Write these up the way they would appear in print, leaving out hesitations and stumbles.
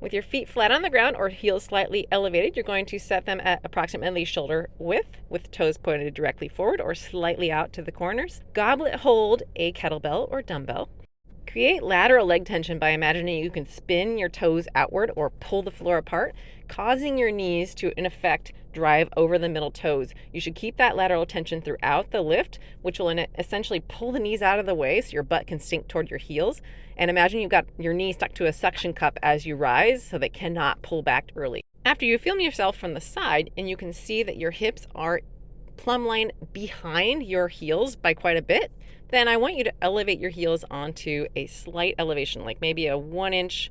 With your feet flat on the ground or heels slightly elevated, you're going to set them at approximately shoulder width with toes pointed directly forward or slightly out to the corners. Goblet hold a kettlebell or dumbbell. Create lateral leg tension by imagining you can spin your toes outward or pull the floor apart, causing your knees to, in effect, drive over the middle toes. You should keep that lateral tension throughout the lift, which will essentially pull the knees out of the way so your butt can sink toward your heels. And imagine you've got your knee stuck to a suction cup as you rise so they cannot pull back early. After you film yourself from the side and you can see that your hips are plumb line behind your heels by quite a bit, then I want you to elevate your heels onto a slight elevation, like maybe a 1-inch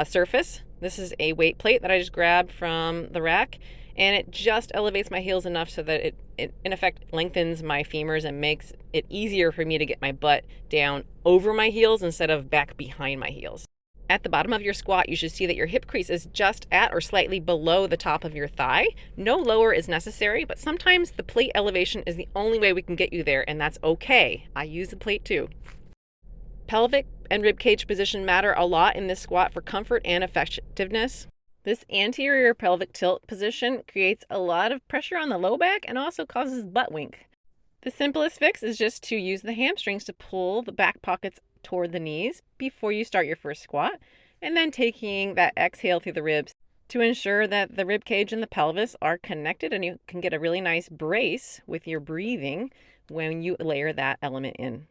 surface. This is a weight plate that I just grabbed from the rack, and it just elevates my heels enough so that it in effect lengthens my femurs and makes it easier for me to get my butt down over my heels instead of back behind my heels. At the bottom of your squat, you should see that your hip crease is just at or slightly below the top of your thigh. No lower is necessary, but sometimes the plate elevation is the only way we can get you there, and that's okay. I use the plate too. Pelvic and ribcage position matter a lot in this squat for comfort and effectiveness. This anterior pelvic tilt position creates a lot of pressure on the low back and also causes butt wink. The simplest fix is just to use the hamstrings to pull the back pockets toward the knees before you start your first squat, and then taking that exhale through the ribs to ensure that the rib cage and the pelvis are connected, and you can get a really nice brace with your breathing when you layer that element in.